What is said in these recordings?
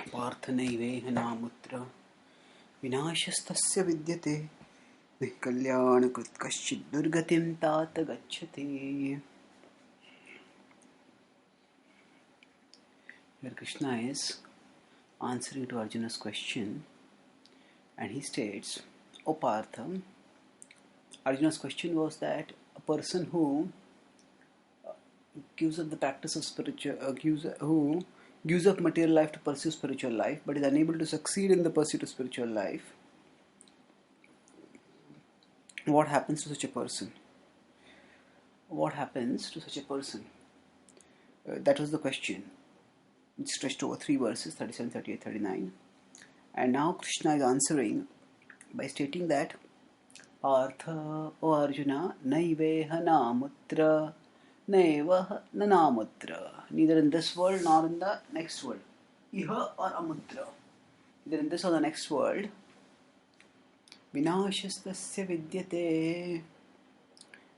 पार्थनैवेह नामुत्र विनाशस्तस्य विद्यते न कल्याणकृत् कश्चित् दुर्गतिं तात गच्छति. Here Krishna is answering to Arjuna's question, and he states, O Partha, Arjuna's question was that a person who gives up the practice of who gives up material life to pursue spiritual life, but is unable to succeed in the pursuit of spiritual life, what happens to such a person? What happens to such a person? That was the question. It stretched over 3 verses, 37, 38, 39. And now Krishna is answering by stating that Partha, O Arjuna, naiveha namutra, naivaha nanamutra. Neither in this world nor in the next world. Iha or amutra. Neither in this or the next world. Vinashastasya vidyate.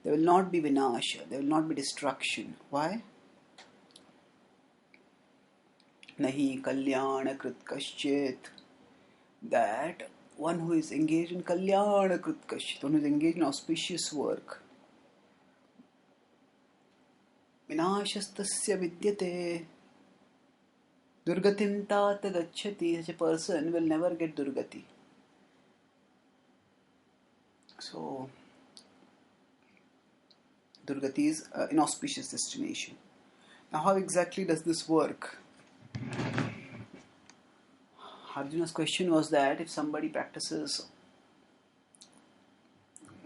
There will not be vinasha, there will not be destruction. Why? Nahi kalyana krit kaschet. That one who is engaged in kalyana krit kaschet, one who is engaged in auspicious work. Vinashastasya vidyate. Durgatim tat gacchati. Such a person will never get durgati. So, durgati is an inauspicious destination. Now, how exactly does this work? Arjuna's question was that if somebody practices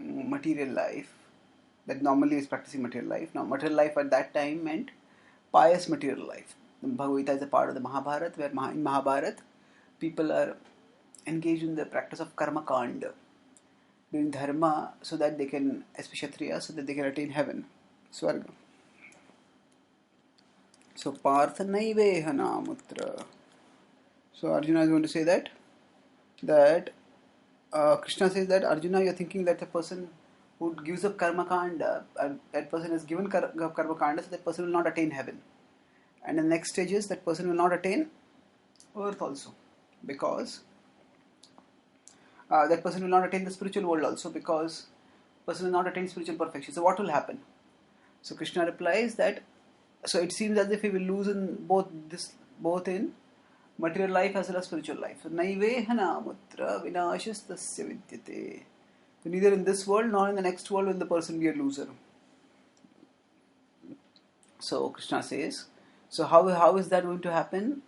material life, that normally is practicing material life. Now, material life at that time meant pious material life. The Bhagavad Gita is a part of the Mahabharata, where in Mahabharata, people are engaged in the practice of karma kanda, doing dharma so that they can, especially Kshatriya, so that they can attain heaven, Swarga. So, Partha naiveha namutra. So, Arjuna is going to say that Krishna says that Arjuna, you are thinking that the person who gives up karma kanda, that person is given karma kanda, so that person will not attain heaven. And in the next stages, that person will not attain earth also, because that person will not attain the spiritual world also, because person will not attain spiritual perfection. So what will happen? So Krishna replies that, so it seems as if he will lose in both in material life as well as spiritual life. So naiveha namutra vinashastasya vidyate. So neither in this world nor in the next world will the person be a loser. So Krishna says, so how is that going to happen?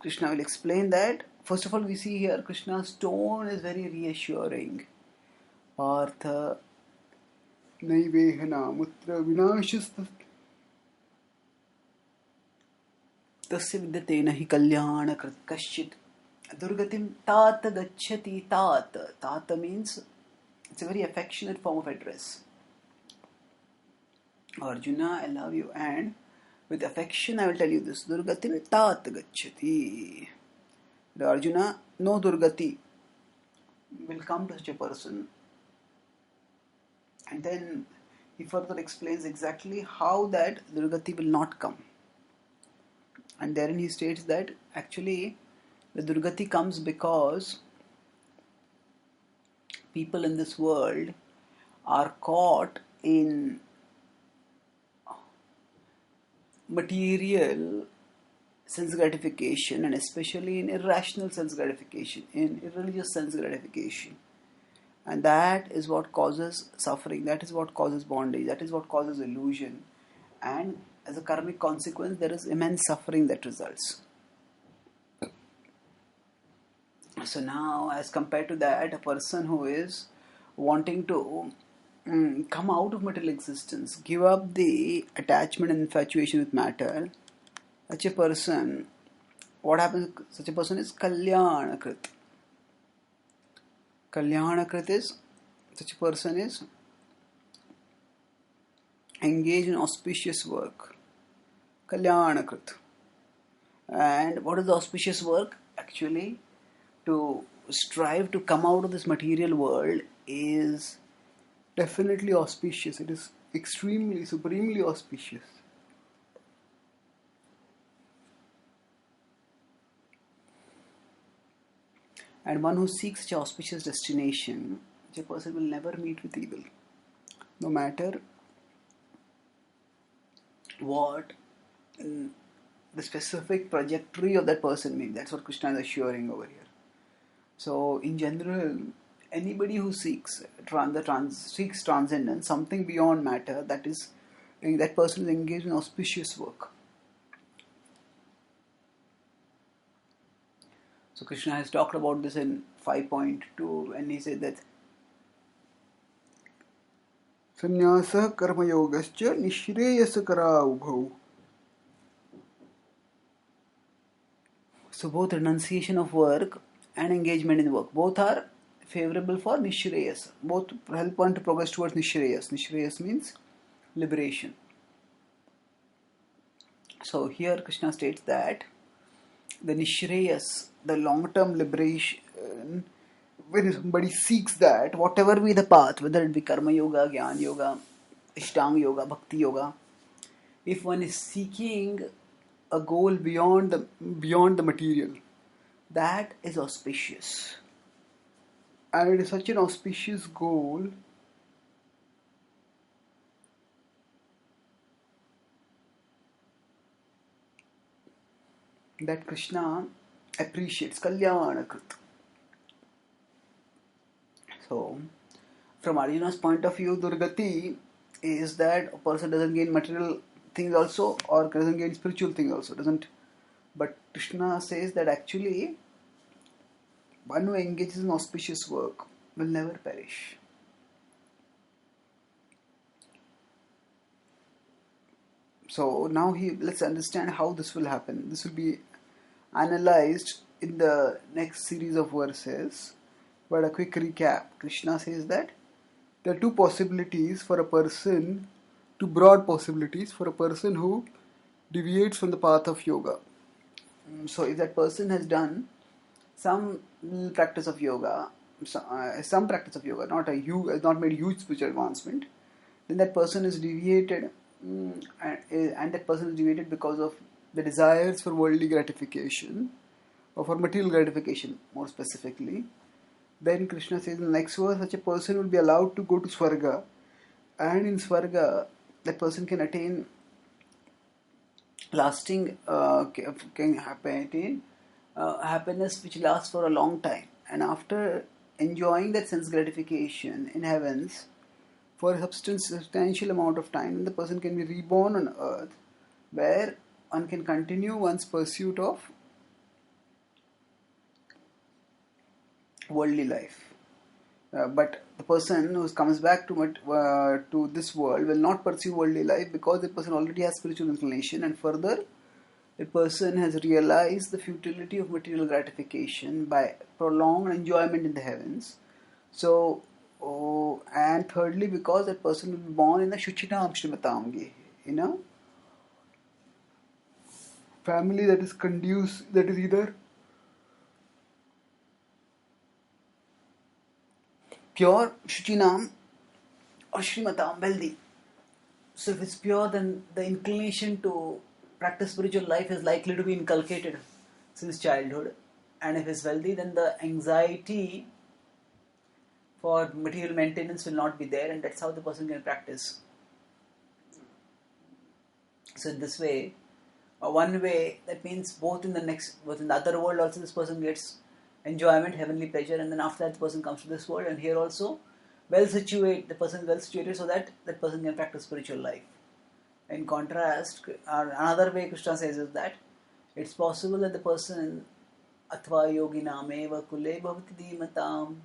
Krishna will explain that. First of all, we see here Krishna's tone is very reassuring. Partha naiveha namutra vinashastasya vidyate nahi kalyana krit kaschit durgatim tat gacchati. Tat means it's a very affectionate form of address. Arjuna, I love you, and with affection I will tell you this. Durgatim tat gacchati. The Arjuna, no durgati will come to such a person. And then he further explains exactly how that durgati will not come. And therein he states that actually the durgati comes because people in this world are caught in material sense gratification, and especially in irrational sense gratification, in irreligious sense gratification. And that is what causes suffering, that is what causes bondage, that is what causes illusion. And as a karmic consequence, there is immense suffering that results. So now, as compared to that, a person who is wanting to come out of material existence, give up the attachment and infatuation with matter, such a person, what happens? Such a person is kalyanakrit. Kalyanakrit is, such a person is engaged in auspicious work. Kalyanakrit. And what is the auspicious work? Actually, to strive to come out of this material world is definitely auspicious. It is extremely, supremely auspicious. And one who seeks such an auspicious destination, such a person will never meet with evil. No matter what the specific trajectory of that person may be. That's what Krishna is assuring over here. So, in general, anybody who seeks seeks transcendence, something beyond matter, that person is engaged in auspicious work. So Krishna has talked about this in 5.2, and he said that Sannyasa karma yogascha nishreyasa kara ubhau. So both renunciation of work and engagement in work, both are favorable for nishreyas. Both help one to progress towards nishreyas. Nishreyas means liberation. So here Krishna states that the nishreyas, the long-term liberation, when somebody seeks that, whatever be the path, whether it be karma yoga, jnana yoga, ishtanga yoga, bhakti yoga, if one is seeking a goal beyond the material, that is auspicious. And it is such an auspicious goal that Krishna appreciates. Kalyana Krit. So, from Arjuna's point of view, Durgati is that a person doesn't gain material things also, or doesn't gain spiritual things also. But Krishna says that actually, one who engages in auspicious work will never perish. So now let's understand how this will happen. This will be analyzed in the next series of verses. But a quick recap. Krishna says that there are two possibilities for a person, two broad possibilities for a person who deviates from the path of yoga. So if that person has done some practice of yoga, not made huge spiritual advancement, then that person is deviated, and that person is deviated because of the desires for worldly gratification, or for material gratification more specifically. Then Krishna says in the next verse, such a person will be allowed to go to Swarga, and in Swarga that person can attain lasting happiness which lasts for a long time. And after enjoying that sense gratification in heavens for a substantial amount of time, the person can be reborn on earth, where one can continue one's pursuit of worldly life. But the person who comes back to this world will not pursue worldly life, because the person already has spiritual inclination, and further, the person has realized the futility of material gratification by prolonged enjoyment in the heavens. So, and thirdly, because that person will be born in a Shuchinam Shrimatamgi, in a family that is either pure Shuchinam or Shrimatam, wealthy. So if it's pure, then the inclination to practice spiritual life is likely to be inculcated since childhood. And if it's wealthy, then the anxiety for material maintenance will not be there, and that's how the person can practice. So in this way, one way, that means both in the other world also this person gets enjoyment, heavenly pleasure, and then after that the person comes to this world, and here also the person is well situated so that that person can practice spiritual life. In contrast, another way Krishna says is that it's possible that the person atva yoginameva kule bhavati dhimatam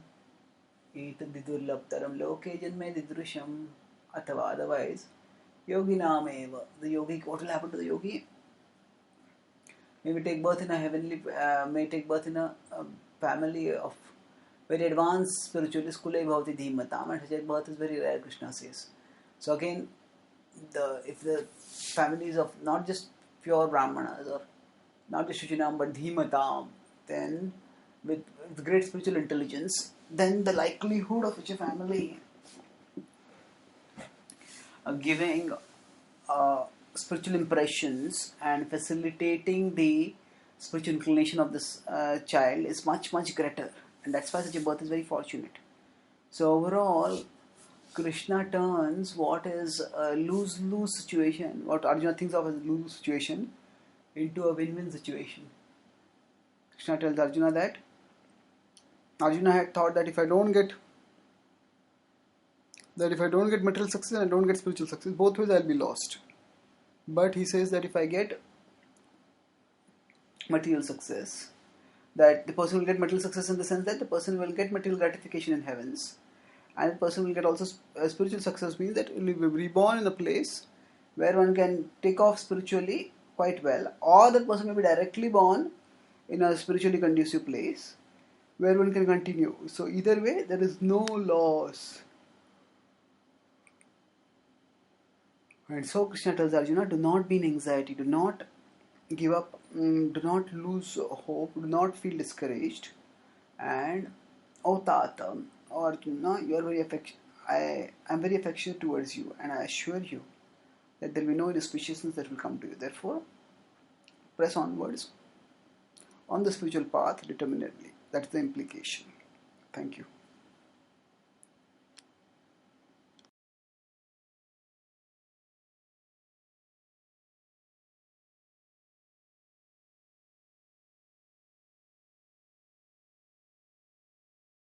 etadidurlabtaram loke janme didrusham, atva otherwise yoginameva, the yogi, what will happen to the yogi? May take birth in a family of very advanced spiritualists, kule bhavati dhimatam, and such a birth is very rare, Krishna says. So again, if the families of not just pure Brahmanas or not just Shuchinam but Dhimatam, then with great spiritual intelligence, then the likelihood of such a family giving spiritual impressions and facilitating the spiritual inclination of this child is much, much greater. And that's why such a birth is very fortunate. So overall, Krishna turns what is a lose-lose situation, what Arjuna thinks of as a lose situation, into a win-win situation. Krishna tells Arjuna that Arjuna had thought that if I don't get material success and I don't get spiritual success, both ways I'll be lost. But he says that if I get material success, that the person will get material success in the sense that the person will get material gratification in heavens, and the person will get also spiritual success, means that he will be reborn in a place where one can take off spiritually quite well, or that person may be directly born in a spiritually conducive place where one can continue. So either way, there is no loss. And so Krishna tells Arjuna, do not be in anxiety, do not give up, do not lose hope, do not feel discouraged. And O Tata, or Arjuna, you are very I am very affectionate towards you, and I assure you that there will be no inauspiciousness that will come to you. Therefore, press onwards on the spiritual path determinedly. That's the implication. Thank you.